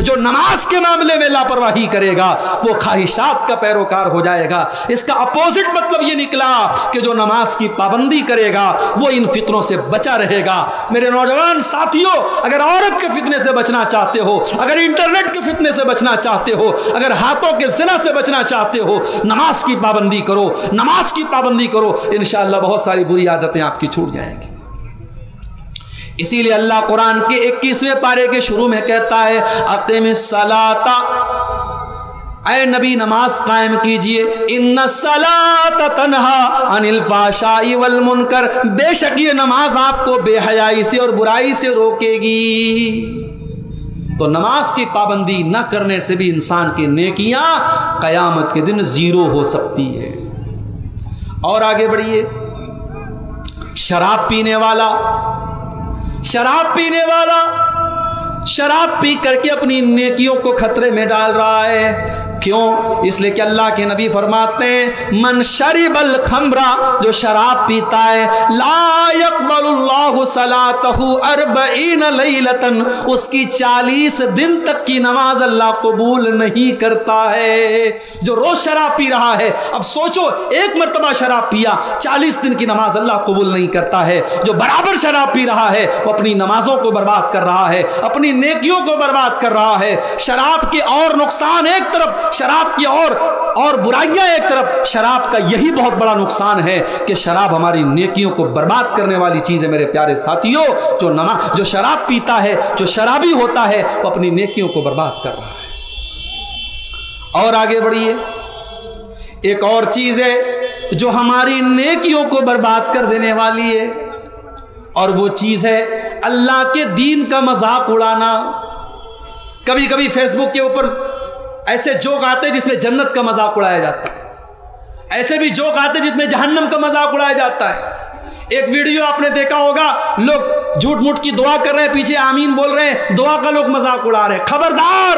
جو نماز کے معاملے میں لاپرواہی کرے گا وہ خواہشات کا پیروکار ہو جائے گا. اس کا اپوزٹ مطلب یہ نکلا کہ جو نماز کی پابندی کرے گا وہ ان فتنوں سے بچا رہے گا. میرے نوجوان ساتھیوں، اگر عورت کے فتنے سے بچنا چاہتے ہو، اگر انٹرنیٹ کے فتنے سے بچنا چاہتے ہو، اگر ہاتھوں کے زنا سے بچنا چاہتے ہو، نماز کی پابندی کرو، نماز کی پابندی کرو. انشاءاللہ بہت ساری بری عادتیں آپ کی چھوٹ جائیں گی. اسی لیے اللہ قرآن کے 21ویں پارے کے شروع میں کہتا ہے اقیم الصلاۃ، اے نبی نماز قائم کیجئے. ان الصلاۃ تنہا عن الفحشاء والمنکر، بے شک یہ نماز آپ کو بے حیائی سے اور برائی سے روکے گی. تو نماز کی پابندی نہ کرنے سے بھی انسان کی نیکیاں قیامت کے دن زیرو ہو سکتی ہے. اور آگے بڑھیے. شراب پینے والا، شراب پینے والا شراب پی کر کے اپنی نیکیوں کو خطرے میں ڈال رہا ہے. کیوں؟ اس لیے کہ اللہ کے نبی فرماتے ہیں من شرب الخمر، جو شراب پیتا ہے، لا يقبل اللہ صلاتہ 40 لیلۃ، اس کی 40 دن تک کی نماز اللہ قبول نہیں کرتا ہے. جو روز شراب پی رہا ہے، اب سوچو ایک مرتبہ شراب پیا، 40 دن کی نماز اللہ قبول نہیں کرتا ہے. جو برابر شراب پی رہا ہے وہ اپنی نمازوں کو برباد کر رہا ہے، اپنی نیکیوں کو برباد کر رہا ہے. شراب کے اور نقصان ایک طرف، شراب کی اور برائیاں ایک طرف. شراب کا یہی بہت بڑا نقصان ہے کہ شراب ہماری نیکیوں کو برباد کرنے والی چیز ہے. میرے پیارے ساتھیوں، جو شراب پیتا ہے، جو شرابی ہوتا ہے، وہ اپنی نیکیوں کو برباد کر رہا ہے. اور آگے بڑھیے. ایک اور چیز ہے جو ہماری نیکیوں کو برباد کر دینے والی ہے، اور وہ چیز ہے اللہ کے دین کا مذاق اڑانا. کبھی کبھی فیس بک کے اوپر ایسے جوک آتے جس میں جنت کا مذاق اڑایا جاتا ہے، ایسے بھی جوک آتے جس میں جہنم کا مذاق اڑایا جاتا ہے. ایک ویڈیو آپ نے دیکھا ہوگا، لوگ جھوٹ موٹ کی دعا کر رہے ہیں، پیچھے آمین بول رہے ہیں، دعا کا لوگ مذاق اڑا رہے ہیں. خبردار،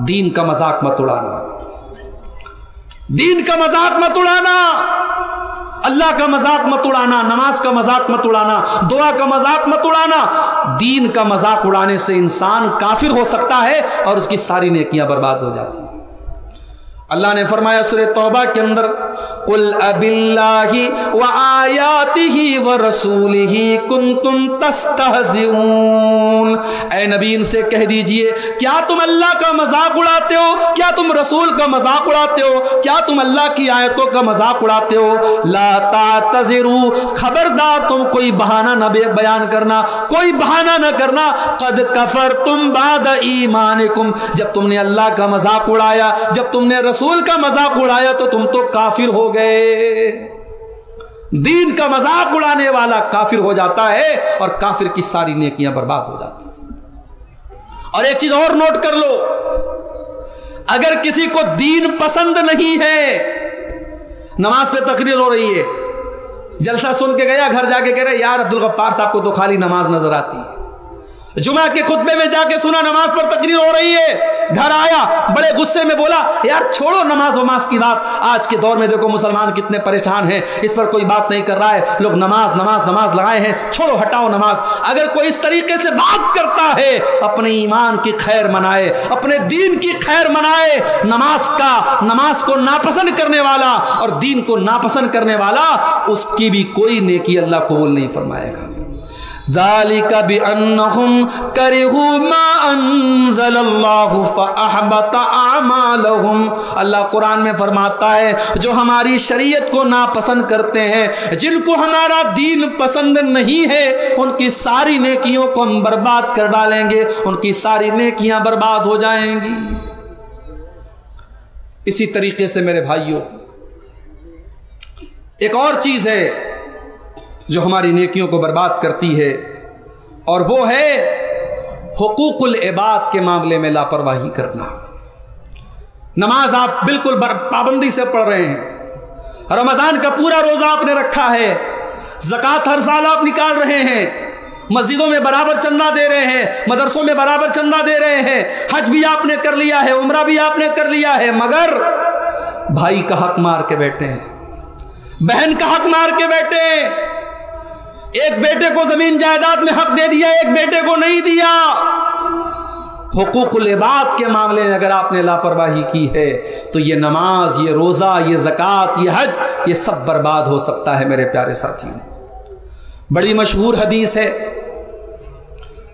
دین کا مذاق مت اڑانا، دین کا مذاق مت اڑانا، اللہ کا مذاق مت اڑانا، نماز کا مذاق مت اڑانا، دعا کا مذاق مت اڑانا. دین کا مذاق اڑانے سے انسان کافر ہو سکتا ہے اور اس کی ساری نیکیاں برباد ہو جاتی ہیں. اللہ نے فرمایا سورہ توبہ کے اندر قل اباللہ وآیاتہ ورسولہ کنتم تستہزئون، اے نبی ان سے کہہ دیجئے کیا تم اللہ کا مذاق اڑاتے ہو؟ کیا تم رسول کا مذاق اڑاتے ہو؟ کیا تم اللہ کی آیتوں کا مذاق اڑاتے ہو؟ لا تعتذروا، خبردار تم کوئی بہانہ نہ بیان کرنا، کوئی بہانہ نہ کرنا. قد کفرتم بعد ایمانکم، جب تم نے اللہ کا مذاق اڑایا، جب تم نے رسول کا مذاق اڑایا تو تم تو کافر ہو گئے. دین کا مذاق اڑانے والا کافر ہو جاتا ہے اور کافر کی ساری نیکیاں برباد ہو جاتی ہیں. اور ایک چیز اور نوٹ کر لو، اگر کسی کو دین پسند نہیں ہے، نماز پہ تقریر ہو رہی ہے، جلسہ سن کے گیا، گھر جا کے کہہ رہے یار عبدالغفار صاحب کو تو خالی نماز نظر آتی ہے. جمعہ کے خطبے میں جا کے سنا نماز پر تقریر ہو رہی ہے، گھر آیا بڑے غصے میں بولا یار چھوڑو نماز وماز کی بات، آج کے دور میں دیکھو مسلمان کتنے پریشان ہیں، اس پر کوئی بات نہیں کر رہا ہے، لوگ نماز نماز نماز لگائے ہیں، چھوڑو ہٹاؤ نماز. اگر کوئی اس طریقے سے بات کرتا ہے، اپنے ایمان کی خیر منائے، اپنے دین کی خیر منائے. نماز کو ناپسند کرنے والا اور دین کو ناپسند کرنے والا، اس کی بھی کوئی نیکی اللہ قبول نہیں فرمائے گا. ذالک بانہم کرہوا ما انزل اللہ فاحبط اعمالہم. اللہ قرآن میں فرماتا ہے جو ہماری شریعت کو ناپسند کرتے ہیں، جن کو ہمارا دین پسند نہیں ہے، ان کی ساری نیکیوں کو ہم برباد کر ڈالیں گے، ان کی ساری نیکیاں برباد ہو جائیں گی. اسی طریقے سے میرے بھائیوں ایک اور چیز ہے جو ہماری نیکیوں کو برباد کرتی ہے، اور وہ ہے حقوق العباد کے معاملے میں لاپرواہی کرنا. نماز آپ بالکل پابندی سے پڑھ رہے ہیں، رمضان کا پورا روزہ آپ نے رکھا ہے، زکوٰۃ ہر سال آپ نکال رہے ہیں، مسجدوں میں برابر چندہ دے رہے ہیں، مدرسوں میں برابر چندہ دے رہے ہیں، حج بھی آپ نے کر لیا ہے، عمرہ بھی آپ نے کر لیا ہے، مگر بھائی کا حق مار کے بیٹھے ہیں، بہن کا حق مار کے بیٹھے ہیں. ایک بیٹے کو زمین جائیداد میں حق دے دیا، ایک بیٹے کو نہیں دیا۔ حقوق العباد کے معاملے میں اگر آپ نے لاپرواہی کی ہے تو یہ نماز، یہ روزہ، یہ زکوٰۃ، یہ حج، یہ سب برباد ہو سکتا ہے میرے پیارے ساتھیوں۔ بڑی مشہور حدیث ہے،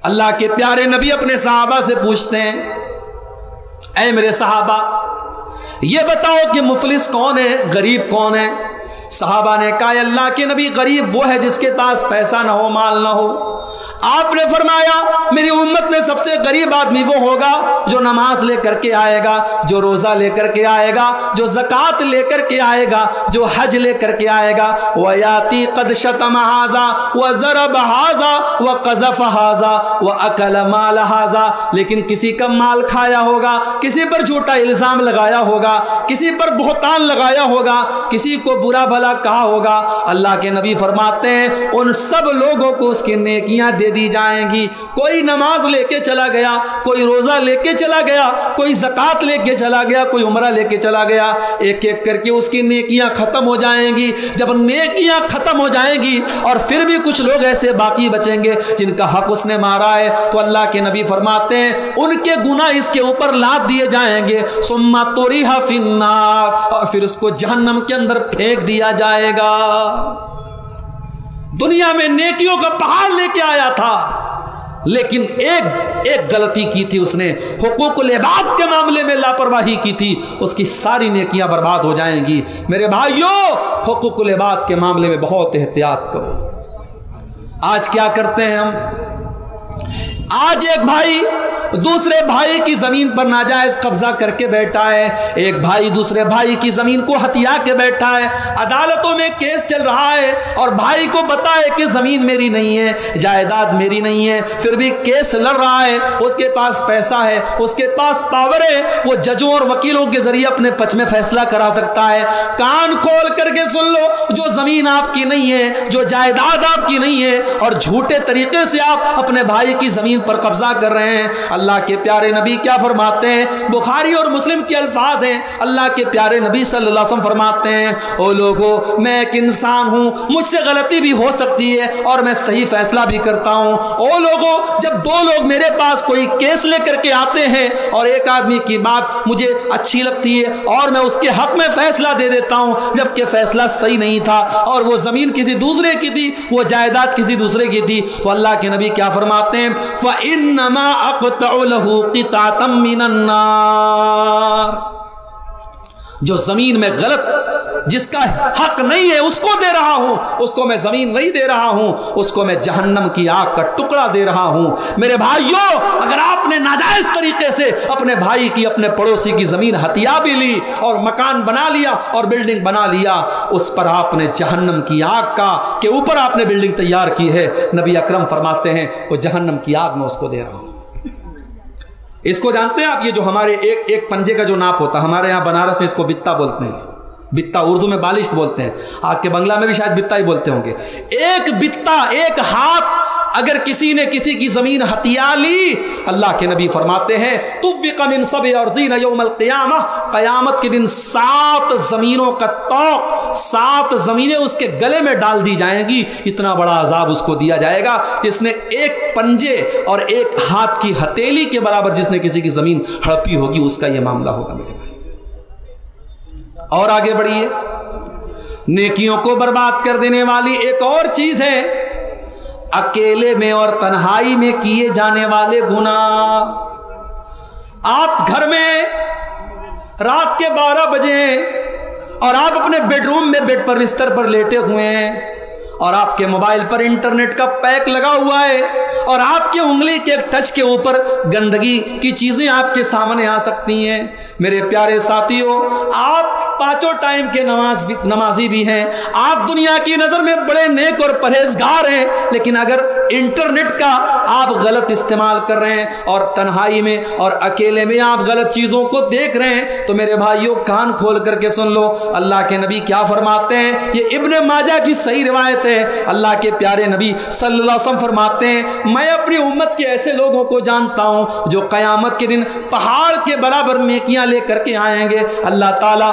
اللہ کے پیارے نبی اپنے صحابہ سے پوچھتے ہیں، اے میرے صحابہ یہ بتاؤ کہ مفلس کون ہے، غریب کون ہے؟ صحابہ نے کہا اللہ کے نبی غریب وہ ہے جس کے پاس پیسہ نہ ہو، مال نہ ہو۔ آپ نے فرمایا میری امت میں سب سے غریب آدمی وہ ہوگا جو نماز لے کر کے آئے گا، جو روزہ لے کر کے آئے گا، جو زکوٰۃ لے کر کے آئے گا، جو حج لے کر کے آئے گا۔ وَيَاتِي قَدْ شَتَمَ هَذَا وَضَرَبَ هَذَا وَقَذَفَ هَذَا وَأَكَلَ مَالَ هَذَا، لیکن کسی کا مال کھایا ہوگا، کسی پر جھوٹا الزام لگایا ہوگا، کسی پر بہتان لگایا ہوگا، کسی کو برا بھلا کہا ہوگا۔ اللہ کے نبی فرماتے ہیں ان سب لوگوں کو اس کی نیکیاں دے دی جائیں گی۔ کوئی نماز لے کے چلا گیا، کوئی روزہ لے کے چلا گیا، کوئی زکوٰۃ لے کے چلا گیا، کوئی عمرہ لے کے چلا گیا، ایک ایک کر کے اس کی نیکیاں ختم ہو جائیں گی۔ جب نیکیاں ختم ہو جائیں گی اور پھر بھی کچھ لوگ ایسے باقی بچیں گے جن کا حق اس نے مارا ہے، تو اللہ کے نبی فرماتے ہیں ان کے گناہ اس کے اوپر لاد دیے جائیں گے، ثم طرح فی النار، اور پھر اس کو جہنم کے اندر پھینک دیا جائے گا۔ دنیا میں نیکیوں کا پہاڑ لے کے آیا تھا، لیکن ایک غلطی کی تھی اس نے، حقوق العباد کے معاملے میں لاپرواہی کی تھی، اس کی ساری نیکیاں برباد ہو جائیں گی۔ میرے بھائیوں حقوق العباد کے معاملے میں بہت احتیاط کرو۔ آج کیا کرتے ہیں ہم؟ آج ایک بھائی دوسرے بھائی کی زمین پر ناجائز قبضہ کر کے بیٹھا ہے، ایک بھائی دوسرے بھائی کی زمین کو ہتھیا کے بیٹھا ہے، عدالتوں میں کیس چل رہا ہے اور بھائی کو پتا ہے کہ زمین میری نہیں ہے، جائیداد میری نہیں ہے، پھر بھی کیس لڑ رہا ہے۔ اس کے پاس پیسہ ہے، اس کے پاس پاور ہے، وہ ججوں اور وکیلوں کے ذریعے اپنے پچ میں فیصلہ کرا سکتا ہے۔ کان کھول کر کے سن لو، جو زمین آپ کی نہیں ہے، جو جائیداد آپ کی نہیں ہے، اور جھوٹے طریقے سے آپ اپنے بھائی کی زمین پر قبضہ کر رہے ہیں، اللہ کے پیارے نبی کیا فرماتے ہیں؟ بخاری اور مسلم کے الفاظ ہیں، اللہ کے پیارے نبی صلی اللہ علیہ وسلم فرماتے ہیں او لوگو میں ایک انسان ہوں، مجھ سے غلطی بھی ہو سکتی ہے اور میں صحیح فیصلہ بھی کرتا ہوں۔ او لوگو جب دو لوگ میرے پاس کوئی کیس لے کر کے آتے ہیں اور ایک آدمی کی بات مجھے اچھی لگتی ہے اور میں اس کے حق میں فیصلہ دے دیتا ہوں جبکہ فیصلہ صحیح نہیں تھا اور وہ زمین کسی دوسرے کی تھی، وہ جائیداد کسی دوسرے کی تھی، تو اللہ کے نبی کیا فرماتے ہیں؟ فَإِنَّمَا أَقْطَعُ لَهُ قِطَعَةً مِّنَ النَّارِ، جو زمین میں غلط جس کا حق نہیں ہے اس کو دے رہا ہوں، اس کو میں زمین نہیں دے رہا ہوں، اس کو میں جہنم کی آگ کا ٹکڑا دے رہا ہوں۔ میرے بھائیوں اگر آپ نے ناجائز طریقے سے اپنے بھائی کی، اپنے پڑوسی کی زمین ہتھیا بھی لی اور مکان بنا لیا اور بلڈنگ بنا لیا، اس پر آپ نے جہنم کی آگ کا کے اوپر آپ نے بلڈنگ تیار کی ہے، نبی اکرم فرماتے ہیں وہ جہنم کی آگ میں اس کو دے رہا ہوں۔ اس کو جانتے ہیں آپ؟ یہ جو ہمارے ایک پنجے کا جو ناپ ہوتا ہے، ہمارے یہاں بنارس میں اس کو بتا بولتے ہیں، بتا اردو میں بالشت بولتے ہیں، آپ کے بنگلہ میں بھی شاید بتا ہی بولتے ہوں گے۔ ایک بتا، ایک ہاتھ اگر کسی نے کسی کی زمین ہتھیا لی، اللہ کے نبی فرماتے ہیں طُوِّقَ مِن سَبْعِ أَرْضِينَ يَوْمَ الْقِيَامَةِ، قیامت کے دن 7 زمینوں کا طوق، 7 زمینیں اس کے گلے میں ڈال دی جائیں گی، اتنا بڑا عذاب اس کو دیا جائے گا جس نے ایک پنجے اور ایک ہاتھ کی ہتھیلی کے برابر جس نے کسی کی زمین ہڑپی ہوگی، اس کا یہ معاملہ ہوگا میرے بھائی۔ اور آگے بڑھیے، نیکیوں کو برباد کر دینے والی ایک اور چیز ہے اکیلے میں اور تنہائی میں کیے جانے والے گناہ۔ آپ گھر میں رات کے 12 بجے اور آپ اپنے بیڈ روم میں بیڈ پر بستر پر لیٹے ہوئے ہیں اور آپ کے موبائل پر انٹرنیٹ کا پیک لگا ہوا ہے اور آپ کے انگلی کے ٹچ کے اوپر گندگی کی چیزیں آپ کے سامنے آ سکتی ہیں۔ میرے پیارے ساتھیوں، آپ 5 ٹائم کے نمازی بھی ہیں، آپ دنیا کی نظر میں بڑے نیک اور پرہیزگار ہیں، لیکن اگر انٹرنیٹ کا آپ غلط استعمال کر رہے ہیں اور تنہائی میں اور اکیلے میں آپ غلط چیزوں کو دیکھ رہے ہیں تو میرے بھائیوں کان کھول کر کے سن لو، اللہ کے نبی کیا فرماتے ہیں؟ یہ ابن ماجہ کی صحیح روایت ہے۔ اللہ کے پیارے نبی صلی اللہ علیہ وسلم فرماتے ہیں میں اپنی امت کے ایسے لوگوں کو جانتا ہوں جو قیامت کے دن پہاڑ کے برابر نیکیاں لے کر کے آئیں گے، اللہ تعالیٰ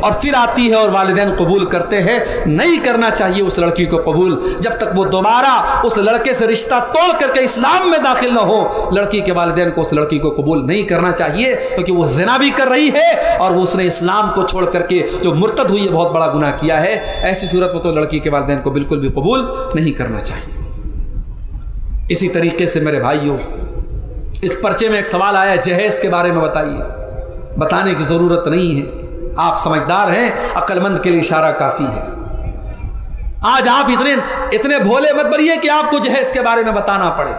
اور پھر آتی ہے اور والدین قبول کرتے ہیں، نہیں کرنا چاہیے اس لڑکی کو قبول جب تک وہ دوبارہ اس لڑکے سے رشتہ توڑ کر کے اسلام میں داخل نہ ہو۔ لڑکی کے والدین کو اس لڑکی کو قبول نہیں کرنا چاہیے، کیونکہ وہ زنا بھی کر رہی ہے اور وہ اس نے اسلام کو چھوڑ کر کے جو مرتد ہوئی ہے بہت بڑا گناہ کیا ہے۔ ایسی صورت میں تو لڑکی کے والدین کو بالکل بھی قبول نہیں کرنا چاہیے۔ اسی طریقے سے میرے بھائیوں، اس پرچے میں ایک سوال آیا ہے، جہیز کے بارے میں بتائیے۔ بتانے کی ضرورت نہیں ہے، آپ سمجھدار ہیں، عقل مند کے لیے اشارہ کافی ہے۔ آج آپ اتنے بھولے مت بنیے کہ آپ کو جہیز کے بارے میں بتانا پڑے۔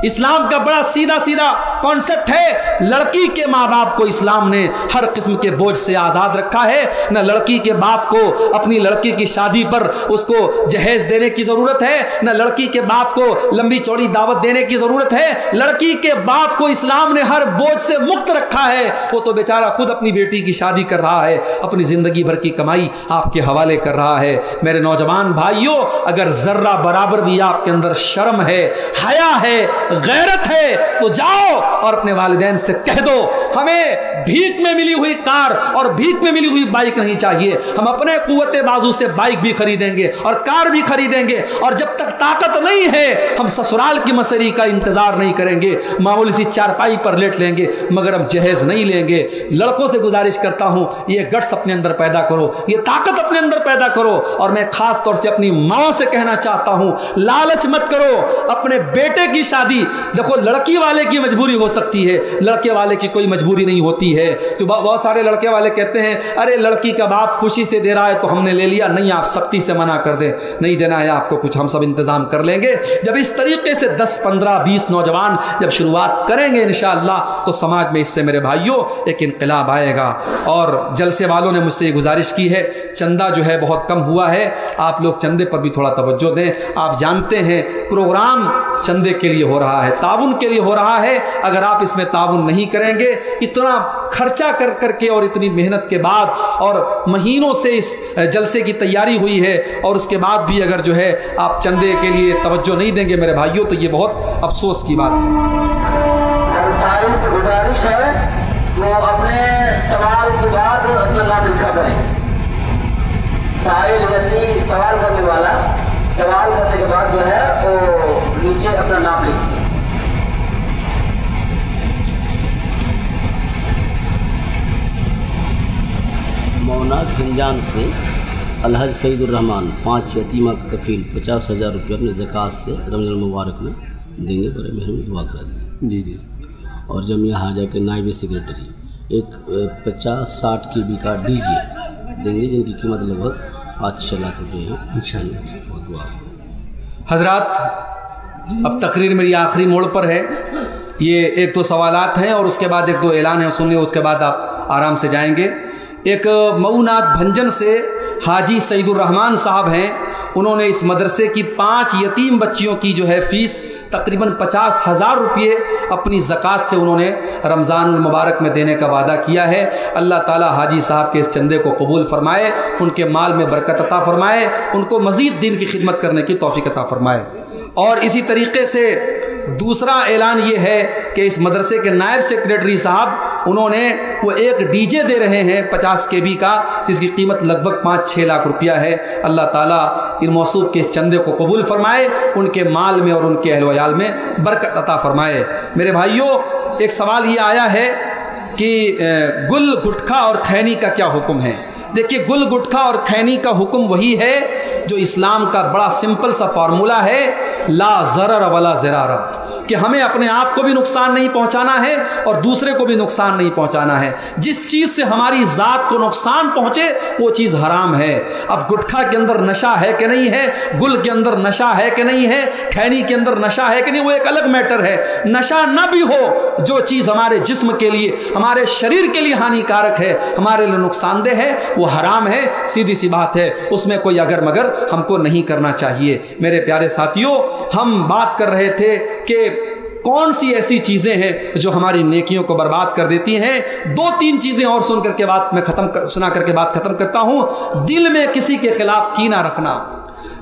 اسلام کا بڑا سیدھا کانسیپٹ ہے، لڑکی کے ماں باپ کو اسلام نے ہر قسم کے بوجھ سے آزاد رکھا ہے۔ نہ لڑکی کے باپ کو اپنی لڑکی کی شادی پر اس کو جہیز دینے کی ضرورت ہے، نہ لڑکی کے باپ کو لمبی چوڑی دعوت دینے کی ضرورت ہے۔ لڑکی کے باپ کو اسلام نے ہر بوجھ سے مکت رکھا ہے، وہ تو بیچارہ خود اپنی بیٹی کی شادی کر رہا ہے، اپنی زندگی بھر کی کمائی آپ کے حوالے کر رہا ہے۔ میرے نوجوان بھائیوں، اگر ذرہ برابر بھی آپ کے اندر شرم ہے، حیا ہے، غیرت ہے، تو جاؤ اور اپنے والدین سے کہہ دو ہمیں بھیک میں ملی ہوئی کار اور بھیک میں ملی ہوئی بائک نہیں چاہیے، ہم اپنے قوت بازو سے بائک بھی خریدیں گے اور کار بھی خریدیں گے، اور جب تک طاقت نہیں ہے ہم سسرال کی مسری کا انتظار نہیں کریں گے، معمولی سی چارپائی پر لیٹ لیں گے، مگر ہم جہیز نہیں لیں گے۔ لڑکوں سے گزارش کرتا ہوں، یہ گٹس اپنے اندر پیدا کرو، یہ طاقت اپنے اندر پیدا کرو، اور میں خاص طور سے اپنی ماں سے کہنا چاہتا ہوں، لالچ مت کرو اپنے بیٹے کی شادی۔ دیکھو، لڑکی والے کی مجبوری ہو سکتی ہے، لڑکے والے کی کوئی مجبوری نہیں ہوتی ہے۔ تو بہت سارے لڑکے والے کہتے ہیں ارے لڑکی کا باپ خوشی سے دے رہا ہے تو ہم نے لے لیا، نہیں، آپ سختی سے منع کر دیں، نہیں دینا ہے آپ کو کچھ، ہم سب انتظام کر لیں گے۔ جب اس طریقے سے 10 15 20 نوجوان جب شروعات کریں گے انشاءاللہ تو سماج میں اس سے میرے بھائیوں ایک انقلاب آئے گا۔ اور جلسے والوں نے مجھ سے یہ گزارش کی ہے، چندہ جو ہے بہت کم ہوا ہے، آپ لوگ چندے پر بھی تھوڑا توجہ دیں۔ آپ جانتے ہیں پروگرام چندے کے لیے ہو رہا ہے، تعاون کے لیے ہو رہا ہے، اگر آپ اس میں تعاون نہیں کریں گے، اتنا خرچہ کر کے اور اتنی محنت کے بعد اور مہینوں سے اس جلسے کی تیاری ہوئی ہے، اور اس کے بعد بھی اگر جو ہے آپ چندے کے لیے توجہ نہیں دیں گے میرے بھائیوں تو یہ بہت افسوس کی بات ہے۔ سائل سے گزارش ہے وہ اپنے سوال کے بعد اپنا نام لکھا کریں۔ سائل یعنی سوال کرنے والا، سوال کرنے کے بعد جو ہے وہ نیچے اپنا نام لکھیں۔ مونا گھنجان سے الحج سعید الرحمان 5 یتیمہ کا کفیل 50,000 روپے اپنے زکوٰۃ سے رمضان المبارک میں دیں گے، بڑے مہربانی دعا کرا دیں۔ جی۔ اور جمعیہ حاجہ کے نائب سیکریٹری ایک 50-60 کی بی کارڈ دیجیے دیں گے، جن کی قیمت لگ بھگ 5-6 لاکھ روپے ہیں انشاءاللہ۔ حضرات، اب تقریر میری آخری موڑ پر ہے، یہ 1-2 سوالات ہیں اور اس کے بعد 1-2 اعلان ہیں، سن لیں، اس کے بعد آپ آرام سے جائیں گے۔ ایک مئونات بھنجن سے حاجی سعید الرحمان صاحب ہیں، انہوں نے اس مدرسے کی 5 یتیم بچیوں کی جو ہے فیس تقریباً 50,000 روپے اپنی زکوٰۃ سے انہوں نے رمضان المبارک میں دینے کا وعدہ کیا ہے۔ اللہ تعالی حاجی صاحب کے اس چندے کو قبول فرمائے، ان کے مال میں برکت عطا فرمائے، ان کو مزید دین کی خدمت کرنے کی توفیق عطا فرمائے۔ اور اسی طریقے سے دوسرا اعلان یہ ہے کہ اس مدرسے کے نائب سیکریٹری صاحب انہوں نے وہ ایک ڈی جے دے رہے ہیں 50 KB کا، جس کی قیمت لگ بھگ 5-6 لاکھ روپیہ ہے۔ اللہ تعالیٰ ان موصوف کے اس چندے کو قبول فرمائے، ان کے مال میں اور ان کے اہل و عیال میں برکت عطا فرمائے۔ میرے بھائیوں، ایک سوال یہ آیا ہے کہ گل گٹکھا اور کھینی کا کیا حکم ہے؟ دیکھیے، گل گٹکھا اور کھینی کا حکم وہی ہے جو اسلام کا بڑا سمپل سا فارمولہ ہے، لا ضرر ولا ضرار، کہ ہمیں اپنے آپ کو بھی نقصان نہیں پہنچانا ہے اور دوسرے کو بھی نقصان نہیں پہنچانا ہے۔ جس چیز سے ہماری ذات کو نقصان پہنچے وہ چیز حرام ہے۔ اب گٹکھا کے اندر نشہ ہے کہ نہیں ہے، گل کے اندر نشہ ہے کہ نہیں ہے، کھینی کے اندر نشہ ہے کہ نہیں، وہ ایک الگ میٹر ہے۔ نشہ نہ بھی ہو، جو چیز ہمارے جسم کے لیے، ہمارے شریر کے لیے ہانی کارک ہے، ہمارے لیے نقصان دہ ہے، وہ حرام ہے، سیدھی سی بات ہے، اس میں کوئی اگر مگر ہم کو نہیں کرنا چاہیے۔ میرے پیارے ساتھیوں، ہم بات کر رہے تھے کہ کون سی ایسی چیزیں ہیں جو ہماری نیکیوں کو برباد کر دیتی ہیں۔ 2-3 چیزیں اور سنا کر کے بات ختم کرتا ہوں۔ دل میں کسی کے خلاف کینہ رکھنا،